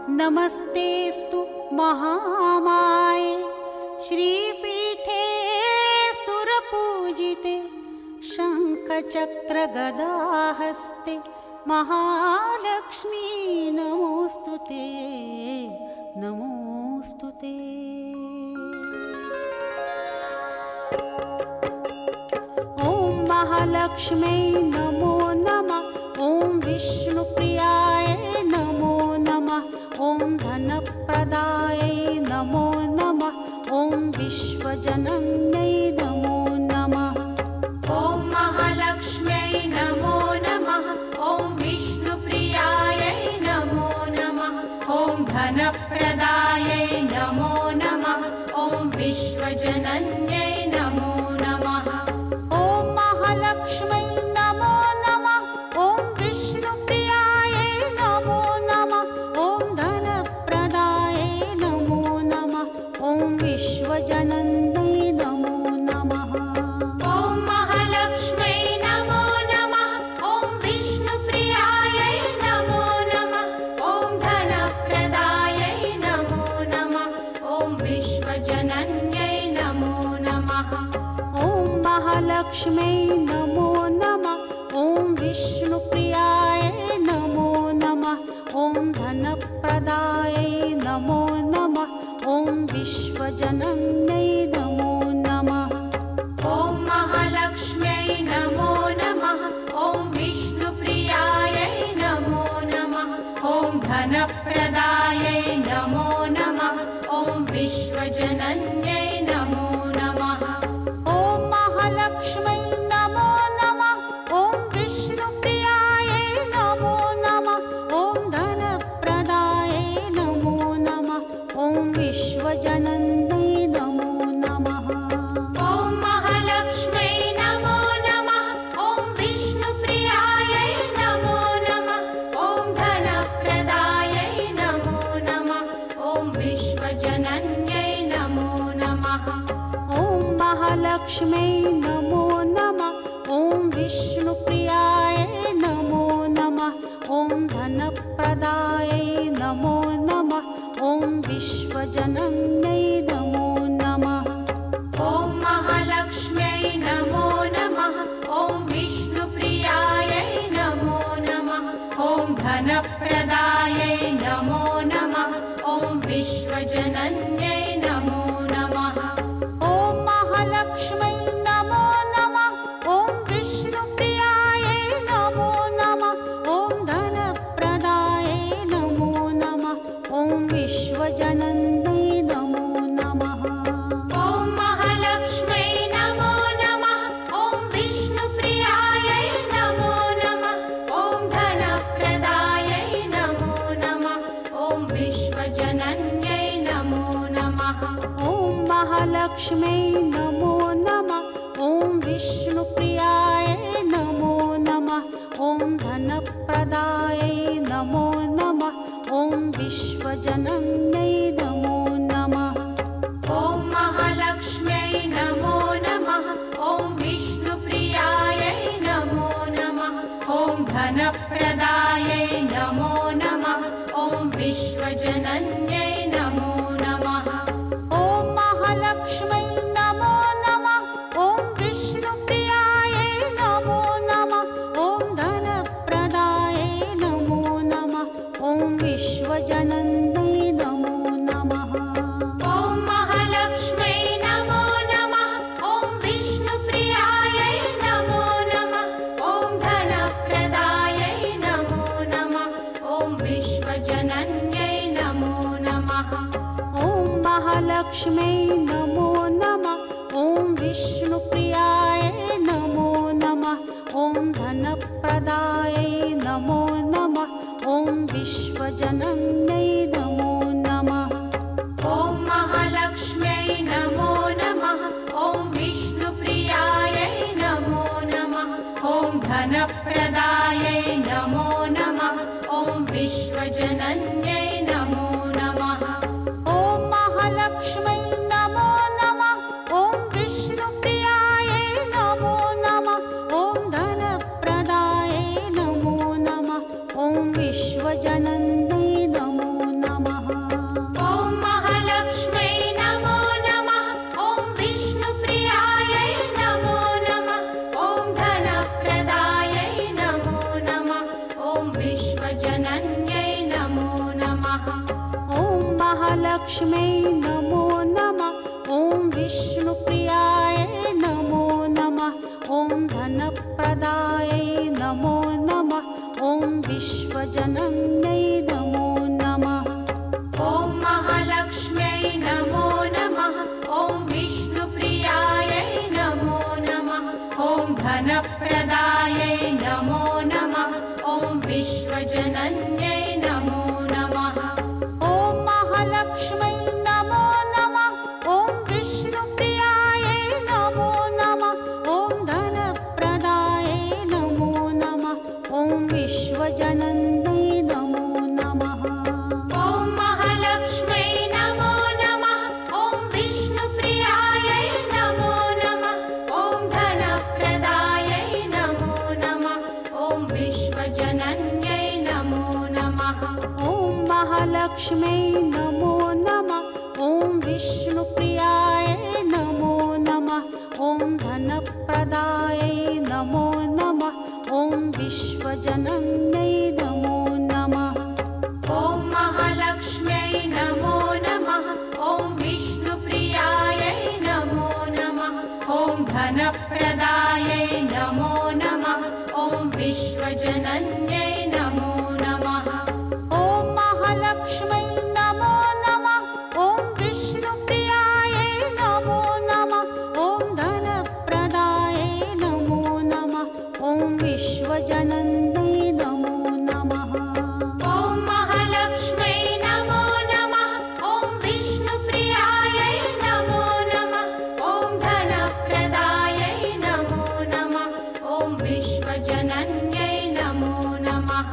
नमस्तेऽस्तु महामाये श्रीपीठे सुरपूजिते शङ्खचक्रगदाहस्ते महालक्ष्मी नमोऽस्तुते नमोऽस्तुते। ॐ महालक्ष्म्यै नमो नमः। ॐ विष्णुप्रियाय नमो नमः। ॐ धनप्रदायै नमो नमः। ॐ विश्वजनन्यै नमो नमः। ॐ महालक्ष्म्यै नमो नमः। ॐ विष्णुप्रियायै नमो नमः। ॐ धनप्रदायै नमो नमः। ॐ विश्वजनन्यै नमो नमः। ॐ महालक्ष्म्यै नमो नमः। ॐ विष्णुप्रियायै नमो नमः। ॐ धनप्रदायै नमो नमः। ॐ विश्वजनन्यै नमो नमः। ॐ महालक्ष्म्यै नमो नमः। ॐ विष्णुप्रियायै नमो नमः। ॐ धनप्रदायै नमो नमः। ॐ विश्वजनन्यै नमो नमः। ॐ महालक्ष्म्यै नमो नमः। ॐ विष्णुप्रियाय नमो नमः। ॐ धनप्रदायै नमो नमः। ॐ विश्वजनन्यै नमो नमः। ॐ महालक्ष्म्यै नमो नमः। ॐ विष्णुप्रियायै नमो नमः। ॐ धनप्रदायै नमो नमः। ॐ विश्वजनन्यै नमो नमः। ॐ महालक्ष्म्यै नमो नमः। ॐ विष्णुप्रियायै नमो नमः। ॐ धनप्रदायै नमो नमः। ॐ विश्वजनन्यै नमो नमः। ॐ महालक्ष्म्यै नमो नमः। ॐ विष्णुप्रियायै नमो नमः। ॐ धनप्रदायै नमो नमः। ॐ विश्वजनन्यै नमो नमः। ॐ महालक्ष्म्यै नमो नमः। ॐ विष्णुप्रियायै नमो नमः। ॐ धनप्रदायै नमो नमः। ॐ विश्वजनन्यै नमो नमः। ॐ महालक्ष्म्यै नमो नमः। ॐ विष्णुप्रियायै नमो नमः। ॐ धनप्रदायै नमो नमः। ॐ विश्वजनन्यै नमो नमः। ॐ महालक्ष्म्यै नमो नमः। ॐ विष्णुप्रियायै नमो नमः। ॐ धनप्रदायै नमो नमः। ॐ विश्वजनन्यै नमो नमः। ॐ महालक्ष्म्यै नमो नमः। ॐ विष्णुप्रियायै नमो नमः। ॐ धनप्रदायै नमो नमः। ॐ विश्वजनन्यै नमो नमः। ॐ महालक्ष्म्यै नमो नमः। ॐ विष्णुप्रियायै नमो नमः। ॐ धनप्रदायै नमो नमः। ॐ विश्वजनन्यै नमो नमः। ॐ महालक्ष्म्यै नमो नमः। ॐ विष्णुप्रियायै नमो नमः। ॐ धनप्रदायै नमो नमः। ॐ विश्वजनन्यै नमो नमः। ॐ महालक्ष्म्यै नमो नमः। ॐ विष्णुप्रियायै नमो नमः। ॐ धनप्रदायै नमो नमः। ॐ विश्वजनन्यै नमो नमः। ॐ महालक्ष्म्यै नमो नमः। ॐ विष्णुप्रियायै नमो नमः। ॐ धनप्रदायै नमो नमः। ॐ विश्वजनन्यै नमो नमः। ॐ महालक्ष्म्यै नमो नमः। ॐ विष्णुप्रियायै नमो नमः। ॐ धनप्रदायै नमो नमः। ॐ विश्वजनन्यै नमो नमः। ॐ महालक्ष्म्यै नमो नमः। ॐ विष्णुप्रियायै नमो नमः। ॐ धनप्रदायै नमो नमः। ॐ विश्वजनन्यै नमो नमः। ॐ महालक्ष्म्यै नमो नमः। ॐ विष्णुप्रियायै नमो नमः। ॐ धनप्रदायै नमो नमः। ॐ विश्वजनन्यै नमो नमः। महालक्ष्म्यै नमो नमः। ॐ विष्णुप्रियायै नमो नमः। ॐ धनप्रदायै नमो नमः। ॐ विश्वजनन्यै नमो नमः। ॐ महालक्ष्म्यै नमो नमः। ॐ विष्णुप्रियायै नमो नमः। ॐ धनप्रदायै नमो नमः। ॐ विश्वजनन्यै नमो नमः। ॐ महालक्ष्म्यै नमो नमः। ॐ विष्णुप्रियायै नमो नमः। ॐ धनप्रदायै नमो नमः। ॐ विश्वजनन्यै नमो नमः। ॐ महालक्ष्म्यै नमो नमः। ॐ विष्णुप्रियायै नमो नमः। ॐ धनप्रदायै नमो नमः। ॐ विश्वजनन्यै नमो नमः। ॐ महालक्ष्म्यै नमो नमः। ॐ विष्णुप्रियायै नमो नमः। ॐ धनप्रदायै नमो नमः। ॐ विश्वजनन्यै नमो नमः। ॐ महालक्ष्म्यै नमो नमः। ॐ विष्णुप्रियायै नमो नमः। ॐ धनप्रदायै नमो नमः। ॐ विश्वजनन्यै नमो नमः। ॐ महालक्ष्म्यै नमो नमः। ॐ विष्णुप्रियायै नमो नमः। ॐ धनप्रदायै नमो नमः। ॐ विश्वजनन्यै नमो नमः। ॐ महालक्ष्म्यै नमो नमः। ॐ विष्णुप्रियायै नमो नमः। ॐ धनप्रदायै नमो नमः। ॐ विश्वजनन्यै नमो नमः।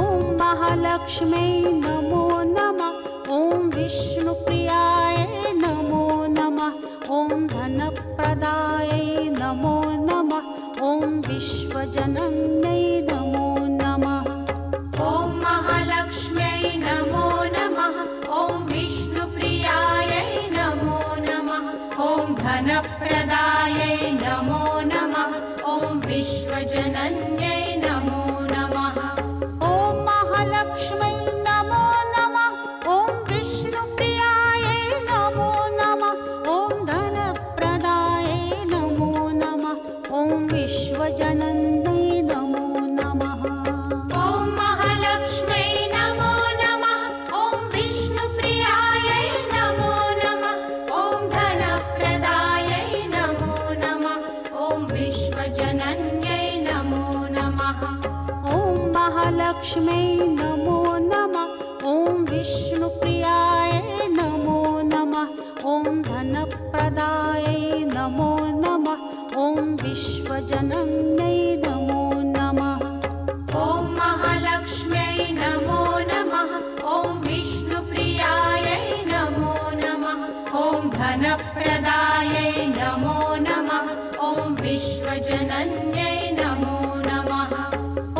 ॐ महालक्ष्म्यै नमो नमः। ॐ विष्णुप्रियायै नमो नमः। ॐ धनप्रदायै नमो नमः। ॐ विश्वजनन्यै नमो नमः। ॐ महालक्ष्म्यै नमो नमः। ॐ विष्णुप्रियायै नमो नमः। ॐ धनप्रदायै नमो नमः। ॐ विश्वजनन्यै नमो नमः। ॐ महालक्ष्म्यै नमो नमः। ॐ विष्णुप्रियायै नमो नमः। ॐ धनप्रदायै नमो नमः। ॐ विश्वजनन्यै नमो नमः। ॐ महालक्ष्म्यै नमो नमः। ॐ विष्णुप्रियायै नमो नमः। ॐ धनप्रदायै नमो नमः। ॐ विश्वजनन्यै नमो नमः। ॐ महालक्ष्म्यै नमो नमः। ॐ विष्णुप्रियायै नमो नमः। ॐ धनप्रदायै नमो नमः। ॐ विश्वजनन्यै नमो नमः। ॐ महालक्ष्म्यै नमो नमः। ॐ विष्णुप्रियायै नमो नमः। ॐ धनप्रदायै नमो नमः। ॐ विश्वजनन्यै नमो नमः।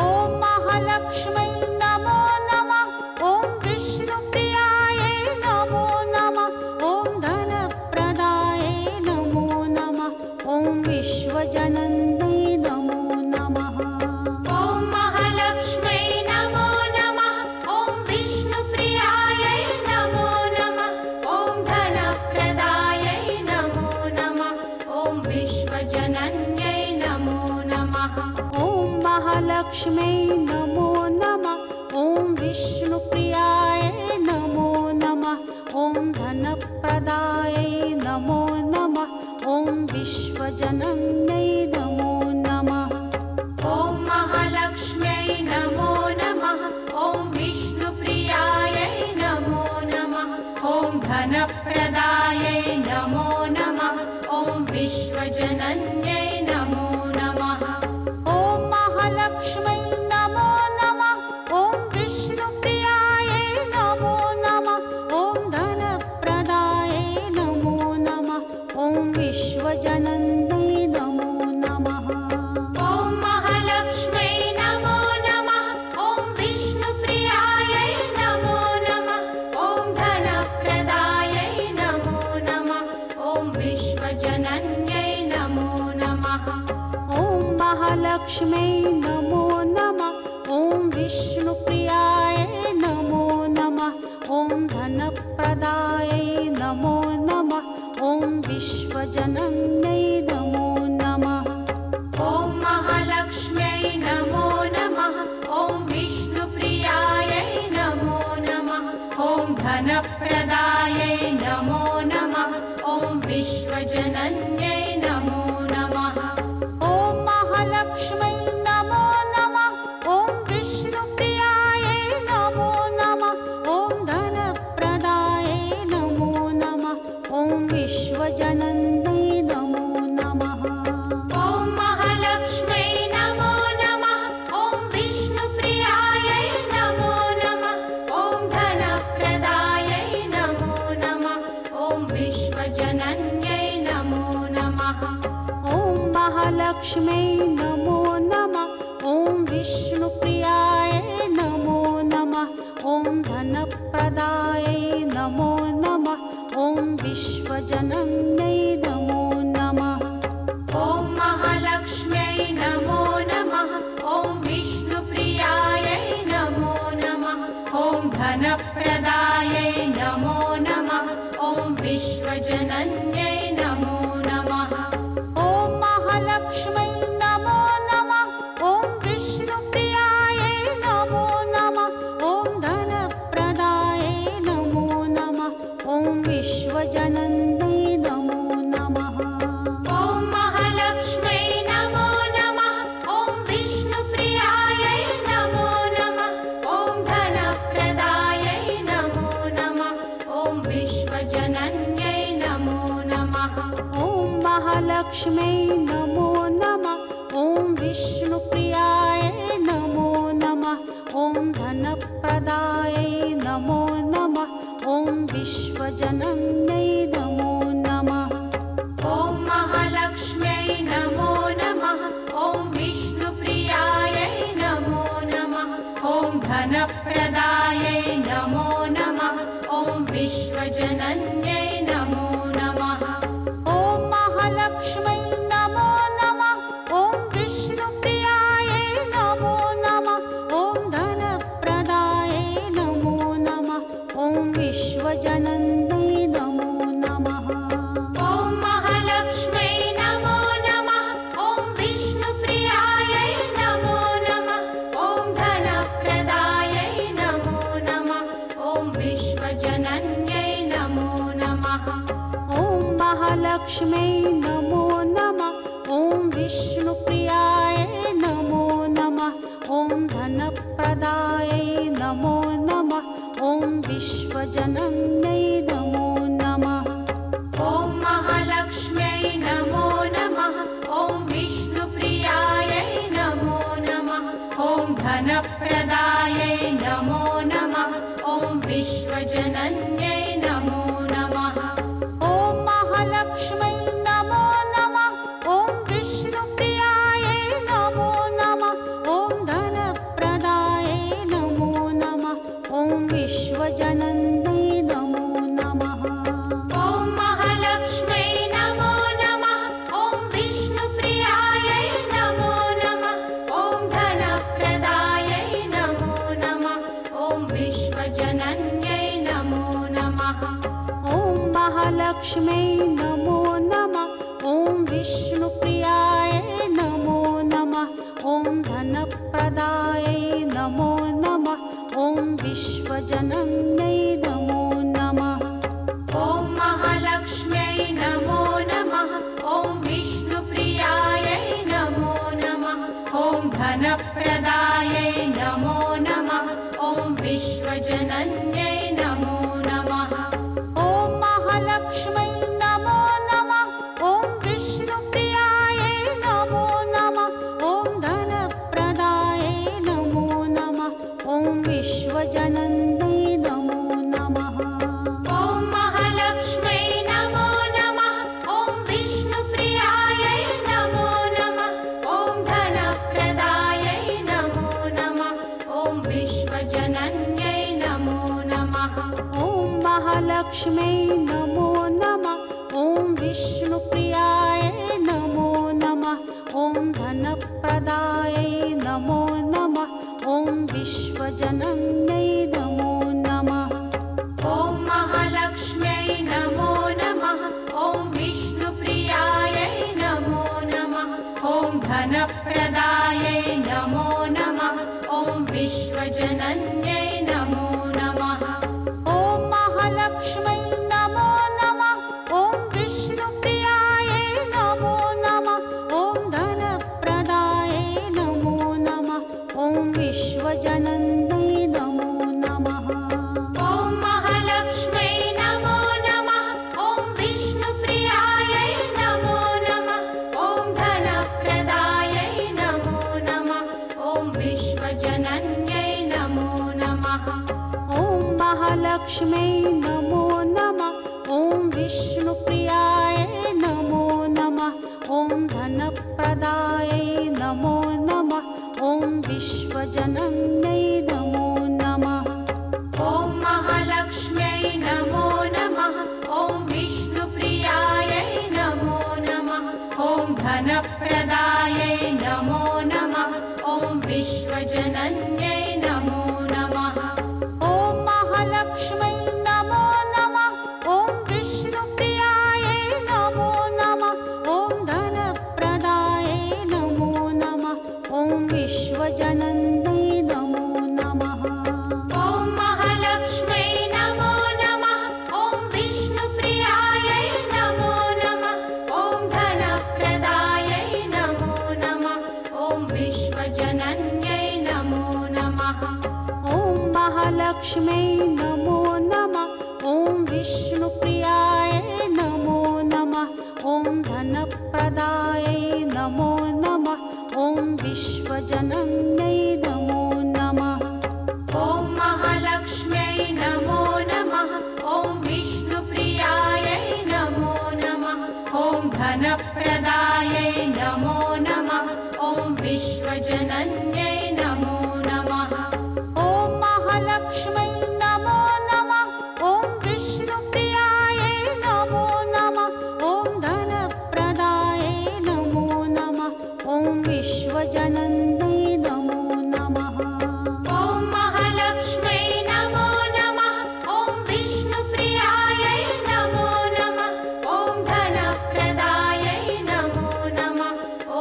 ॐ महालक्ष्म्यै नमो नमः। ॐ विष्णुप्रियायै नमो नमः। ॐ धनप्रदायै नमो नमः। ॐ विश्वजनन्यै नमो नमः। ॐ महालक्ष्म्यै नमो नमः। ॐ विष्णुप्रियायै नमो नमः। ॐ धनप्रदायै नमो नमः। ॐ विश्वजनन्यै नमो नमः। ॐ महालक्ष्म्यै नमो नमः। ॐ विष्णुप्रियायै नमो नमः। ॐ धनप्रदायै नमो नमः। ॐ विश्वजनन्यै नमो नमः। ॐ महालक्ष्म्यै नमो नमः। ॐ विष्णुप्रियायै नमो नमः। ॐ धनप्रदायै नमो नमः। ॐ विश्वजनन्यै नमो नमः। ॐ महालक्ष्म्यै नमो नमः। ॐ विष्णुप्रियायै नमो नमः। ॐ धनप्रदायै नमो नमः। ॐ विश्वजनन्यै नमो नमः। ॐ महालक्ष्म्यै नमो नमः। ॐ विष्णुप्रियायै नमो नमः। ॐ धनप्रदायै नमो नमः। ॐ विश्वजनन्यै नमो नमः। ॐ महालक्ष्म्यै नमो नमः। ॐ विष्णुप्रियायै नमो नमः। ॐ धनप्रदायै विश्वजनन्यै नमो नमः। ॐ महालक्ष्म्यै नमो नमः। ॐ विष्णुप्रियायै नमो नमः। ॐ धनप्रदायै नमो नमः। ॐ विश्वजनन्यै नमो नमः। ॐ महालक्ष्म्यै नमो नमः। ॐ विष्णुप्रियायै नमो नमः। ॐ धनप्रदायै नमो नमः। ॐ विश्वजनन्यै नमो नमः। ॐ महालक्ष्म्यै नमो नमः। ॐ विष्णुप्रियायै नमो नमः। ॐ धनप्रदायै नमो नमः। ॐ विश्वजनन्यै नमो नमः। ॐ महालक्ष्म्यै नमो नमः। ॐ विष्णुप्रियायै नमो नमः। ॐ धनप्रदायै नमो नमः। ॐ विश्वजनन्यै नमो नमः। ॐ महालक्ष्म्यै नमो नमः। ॐ विष्णुप्रियायै नमो नमः। ॐ धनप्रदायै नमो नमः। ॐ विश्वजनन्यै नमो नमः। ॐ महालक्ष्म्यै नमो नमः। ॐ विष्णुप्रियायै नमो नमः। ॐ धनप्रदायै नमो नमः। ॐ विश्वजनन्यै नमो नमः। ॐ महालक्ष्म्यै नमो नमः। ॐ विष्णुप्रियायै नमो नमः। ॐ धनप्रदायै नमो नमः। ॐ विश्वजनन्यै नमो नमः। ॐ महालक्ष्म्यै नमो नमः। ॐ विष्णुप्रियायै नमो नमः। ॐ धनप्रदायै नमो नमः। ॐ विश्वजनन्यै नमो नमः। ॐ महालक्ष्म्यै नमो नमः। ॐ विष्णुप्रियायै नमो नमः। ॐ धनप्रदायै नमो नमः। ॐ विश्वजनन्यै नमो नमः। ॐ महालक्ष्म्यै नमो नमः। ॐ विष्णुप्रियायै नमो नमः। ॐ धनप्रदायै नमो नमः। ॐ विश्वजनन्यै नमो नमः। ॐ महालक्ष्म्यै नमो नमः। ॐ विष्णुप्रियायै नमो नमः। ॐ धनप्रदायै नमो नमः। ॐ विश्वजनन्यै नमो नमः। ॐ महालक्ष्म्यै नमो नमः। ॐ विष्णुप्रियायै नमो नमः। ॐ धनप्रदायै नमो नमः। ॐ विश्वजनन्यै नमो नमः। ॐ महालक्ष्म्यै नमो नमः। ॐ विष्णुप्रियायै नमो नमः। ॐ धनप्रदायै नमो नमः। ॐ विश्वजनन्यै नमो नमः। ॐ महालक्ष्म्यै नमो नमः। ॐ विष्णुप्रियायै नमो नमः। ॐ धनप्रदायै नमो नमः। ॐ विश्वजनन्यै नमो नमः। ॐ महालक्ष्म्यै नमो नमः। ॐ विष्णुप्रियायै नमो नमः। ॐ धनप्रदायै नमो नमः। ॐ विश्वजनन्यै नमो नमः। ॐ महालक्ष्म्यै नमो नमः। ॐ विष्णुप्रियायै नमो नमः। ॐ धनप्रदायै नमो नमः। ॐ विश्वजनन्यै नमो नमः। ॐ महालक्ष्म्यै नमो नमः। ॐ विष्णुप्रियायै नमो नमः। ॐ धनप्रदायै नमो नमः। ॐ विश्वजनन्यै नमो नमः। ॐ महालक्ष्म्यै नमो नमः। ॐ विष्णुप्रियायै नमो नमः। ॐ धनप्रदायै नमो नमः। ॐ विश्वजनन्यै नमो नमः। ॐ महालक्ष्म्यै नमो नमः। ॐ विष्णुप्रियायै नमो नमः। ॐ धनप्रदायै नमो नमः। ॐ विश्वजनन्यै नमो नमः। ॐ महालक्ष्म्यै नमो नमः। ॐ विष्णुप्रियायै नमो नमः। ॐ धनप्रदायै नमो नमः। ॐ विश्वजनन्यै नमो नमः। ॐ महालक्ष्म्यै नमो नमः। ॐ विष्णुप्रियायै धनप्रदायै नमो नमः ॐ विश्वजनन्यै नमो नमः ॐ महालक्ष्मै नमो नमः ॐ विष्णुप्रियायै नमो नमः ॐ धनप्रदायै नमो नमः ॐ विश्वजनन्यै नमो नमः ॐ महालक्ष्मै नमो नमः ॐ विष्णुप्रियायै नमो नमः ॐ धनप्रदायै नमो नमः ॐ विश्वजनन्यै नमो नमः ॐ महालक्ष्मै नमो नमः ॐ विष्णुप्रियायै नमो नमः ॐ धनप्रदायै नमो नमः ॐ विश्वजनन्यै नमो नमः ॐ महालक्ष्म्यै नमो नमः ॐ विष्णुप्रियायै नमो नमः ॐ धनप्रदायै नमो नमः ॐ विश्वजनन्यै नमो नमः ॐ महालक्ष्मै नमो नमः ॐ विष्णुप्रियायै नमो नमः ॐ धनप्रदायै नमो नमः ॐ विश्वजनन्यै नमो नमः ॐ महालक्ष्म्यै नमो नमः ॐ विष्णुप्रियायै नमो नमः ॐ धनप्रदायै नमो नमः ॐ विश्वजनन्यै नमो नमः ॐ महालक्ष्मै नमो नमः ॐ विष्णुप्रियायै नमो नमः ॐ धनप्रदायै नमो नमः ॐ विश्वजनन्यै नमो नमः ॐ महालक्ष्म्यै नमो नमः ॐ विष्णुप्रियायै नमो नमः ॐ धनप्रदायै नमो नमः ॐ विश्वजनन्यै नमो नमः ॐ महालक्ष्मै नमो नमः ॐ विष्णुप्रियायै नमो नमः ॐ धनप्रदायै नमो नमः ॐ विश्वजनन्यै नमो नमः ॐ महालक्ष्म्यै नमो नमः ॐ विष्णुप्रियायै नमो नमः ॐ धनप्रदायै नमो नमः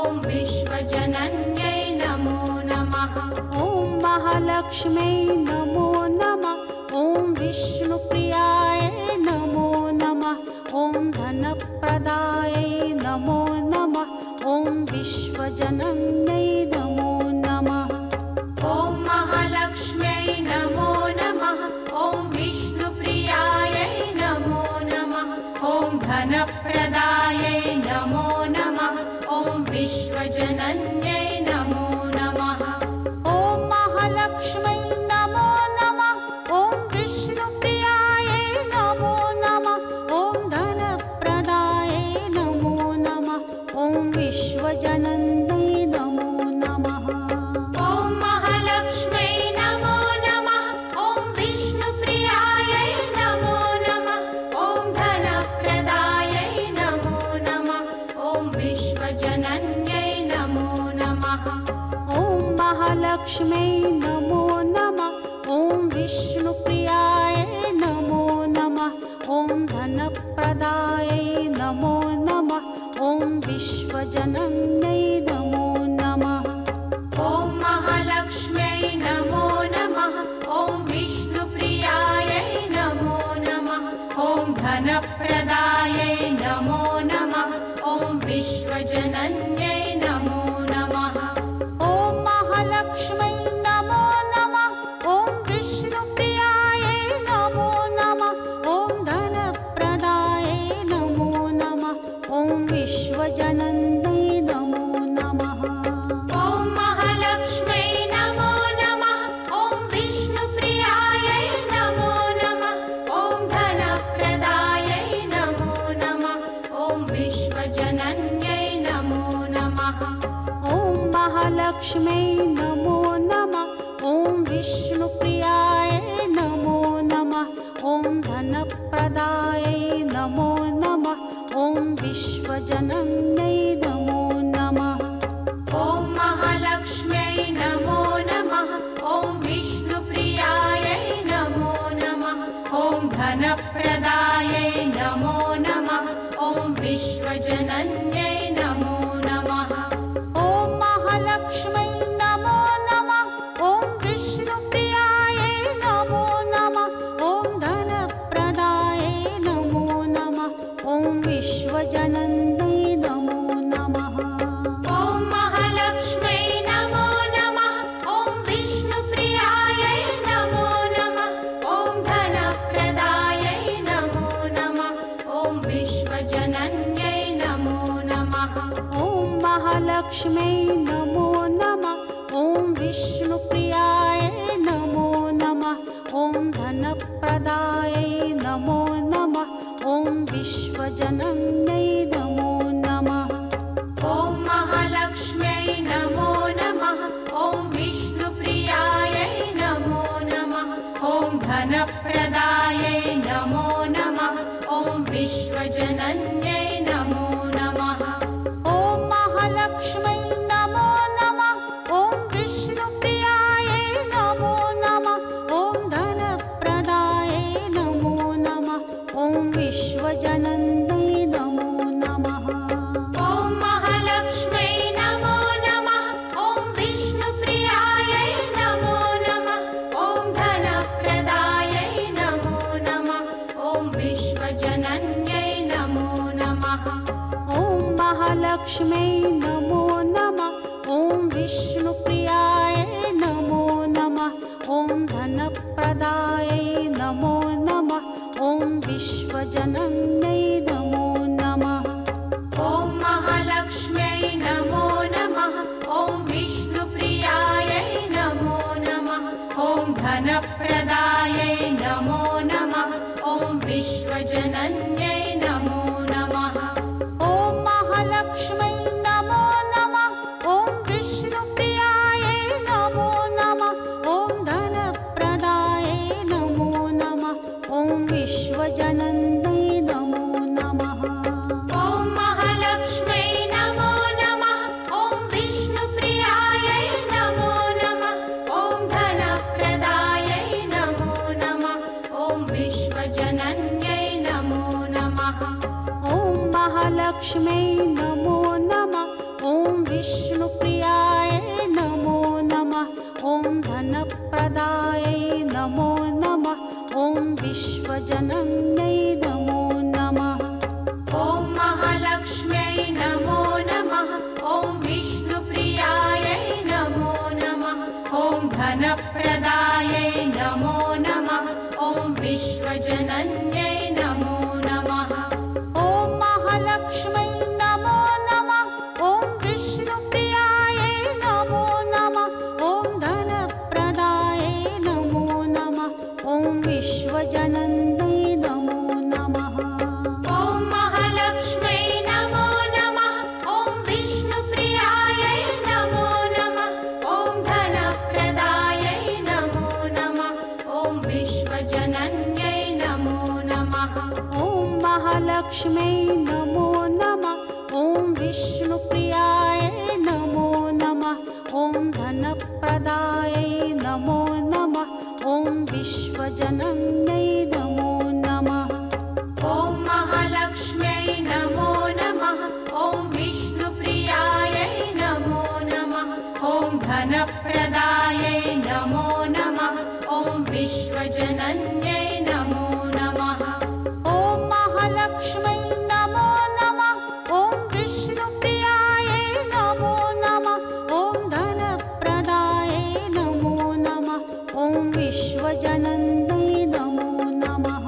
ॐ विश्वजनन्यै नमो नमः ॐ महालक्ष्मै नमो नमः ॐ विष्णुप्रियायै नमो नमः ॐ धनप्रदायै नमो नमः ॐ विश्वजनन्यै नमो नमः ॐ महालक्ष्म्यै नमो नमः ॐ विष्णुप्रियायै नमो नमः ॐ धनप्रदायै नमो नमः ॐ विश्वजनन्यै नमो नमः ॐ महालक्ष्मै नमो नमः ॐ विष्णुप्रियायै नमो नमः ॐ धनप्रदायै नमो नमः ॐ विश्वजनन्यै नमो नमः ॐ महालक्ष्म्यै नमो नमः ॐ विष्णुप्रियायै नमो नमः ॐ धनप्रदायै नमो नमः ॐ विश्वजनन्यै नमो नमः ॐ महालक्ष्मै नमो नमः ॐ विष्णुप्रियायै नमो नमः ॐ धनप्रदायै नमो नमः ॐ विश्वजनन्यै नमो नमः ॐ महालक्ष्म्यै नमो नमः ॐ विष्णुप्रियायै नमो नमः ॐ धनप्रदायै नमो नमः ॐ विश्वजनन्यै नमो नमः ॐ महालक्ष्मै नमो नमः ॐ विष्णुप्रियायै नमो नमः ॐ धनप्रदायै नमो नमः ॐ विश्वजनन्यै नमो नमः ॐ महालक्ष्म्यै नमो नमः ॐ विष्णुप्रियायै नमो नमः ॐ धनप्रदायै नमो नमः ॐ विश्वजनन्यै नमो नमः ॐ महालक्ष्मै नमो नमः ॐ विष्णुप्रियायै नमो नमः ॐ धनप्रदायै नमो नमः ॐ विश्वजनन्यै नमो नमः ॐ महालक्ष्म्यै नमो नमः ॐ विष्णुप्रियायै नमो नमः ॐ धनप्रदायै नमो नमः ॐ विश्वजनन्यै नमो नमः ॐ महालक्ष्म्यै नमो नमः। ॐ विष्णुप्रियायै नमो नमः। ॐ धनप्रदायै नमो नमः। ॐ विश्वजनन्यै नमो नमः। ॐ महालक्ष्म्यै नमो नमः। ॐ विष्णुप्रियायै नमो नमः। ॐ धनप्रदायै नमो नमः। ॐ विश्वजनन्यै नमो नमः। ॐ महालक्ष्म्यै नमो नमः। ॐ विष्णुप्रियायै नमो नमः। ॐ धनप्रदायै नमो नमः। ॐ विश्वजनन्यै नमो नमः। ॐ महालक्ष्म्यै नमो नमः। ॐ विष्णुप्रियायै नमो नमः। ॐ धनप्रदायै नमो नमः। ॐ विश्वजनन्यै नमो नमः। ॐ महालक्ष्म्यै नमो नमः। ॐ विष्णुप्रियायै नमो नमः। ॐ धनप्रदायै नमो नमः। ॐ विश्वजनन्यै नमो नमः। ॐ महालक्ष्म्यै नमो नमः। ॐ विष्णुप्रियायै नमो नमः। ॐ धनप्रदायै नमो नमः। ॐ विश्वजनन्यै नमो नमः। ॐ महालक्ष्म्यै नमो नमः। ॐ विष्णुप्रियायै नमो नमः। ॐ धनप्रदायै नमो नमः। ॐ विश्वजनन्यै नमो नमः। ॐ महालक्ष्म्यै नमो नमः। ॐ विष्णुप्रियायै नमो नमः। ॐ धनप्रदायै नमो नमः। ॐ विश्वजनन्यै नमो नमः। ॐ महालक्ष्म्यै नमो नमः। ॐ विष्णुप्रियायै नमो नमः। ॐ धनप्रदायै नमो नमः। ॐ विश्वजनन्यै नमो नमः। ॐ महालक्ष्म्यै नमो नमः। ॐ विष्णुप्रियायै नमो नमः। ॐ धनप्रदायै नमो नमः। ॐ विश्वजनन्यै नमो नमः। ॐ महालक्ष्म्यै नमो नमः। ॐ विष्णुप्रियायै नमो नमः। ॐ धनप्रदायै नमो नमः। ॐ विश्वजनन्यै नमो नमः।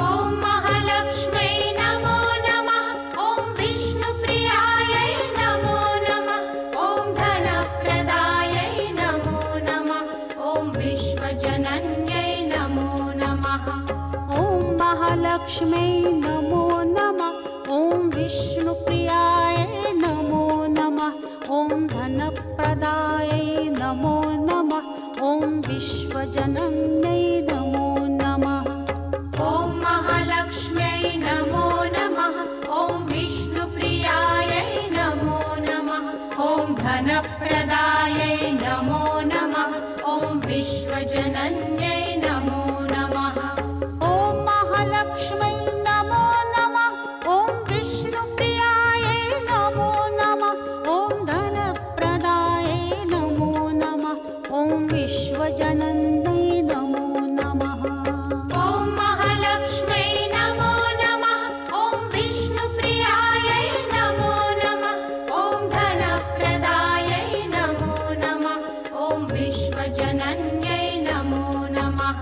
ॐ महालक्ष्म्यै नमो नमः। ॐ विष्णुप्रियायै नमो नमः। ॐ धनप्रदायै नमो नमः। ॐ विश्वजनन्यै नमो नमः। ॐ महालक्ष्म्यै नमो नमः। ॐ विष्णुप्रियायै नमो नमः। ॐ धनप्रदायै नमो नमः। ॐ विश्वजनन्यै नमो नमः। ॐ महालक्ष्म्यै नमो नमः। ॐ विष्णुप्रियायै नमो नमः। ॐ धनप्रदायै नमो नमः। ॐ विश्वजनन्यै नमो नमः। ॐ महालक्ष्म्यै नमो नमः। ॐ विष्णुप्रियायै नमो नमः। ॐ धनप्रदायै नमो नमः। ॐ विश्वजनन्यै नमो नमः। ॐ महालक्ष्म्यै नमो नमः। ॐ विष्णुप्रियायै नमो नमः। ॐ धनप्रदायै नमो नमः। ॐ विश्वजनन्यै नमो नमः।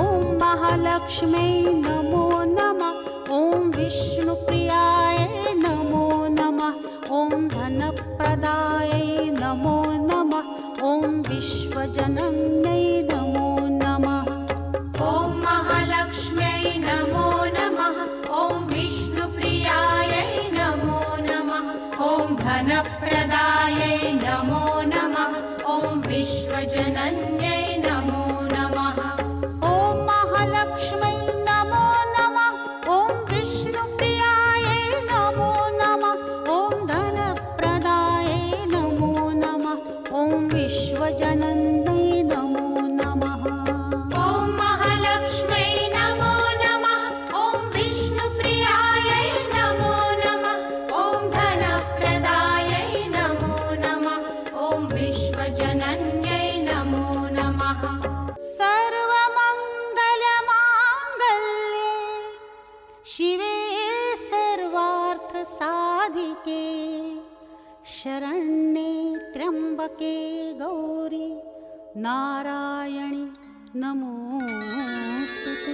ॐ महालक्ष्म्यै नमो नमः। ॐ विष्णुप्रियायै नमो नमः। ॐ धनप्रदायै नमो नमः। ॐ विश्वजनन्यै नमो नमः। ॐ महालक्ष्म्यै नमो नमः। ॐ विष्णुप्रियायै नमो नमः। ॐ धनप्रदायै नमो नमः। ॐ विश्वजनन्यै नमो नमः। ॐ महालक्ष्म्यै नमो नमः। ॐ विष्णुप्रियायै नमो नमः। ॐ धनप्रदायै नमो नमः। ॐ विश्वजनन्यै नमो नमः। ॐ महालक्ष्म्यै नमो नमः। ॐ विष्णुप्रियायै नमो नमः। ॐ धनप्रदायै नमो नमः। ॐ विश्वजनन्यै नमो नमः। सर्वमङ्गलमाङ्गल्ये शिवे सर्वार्थसाधिके शरण्ये त्र्यम्बके गौरी नारायणि नमोऽस्तुते।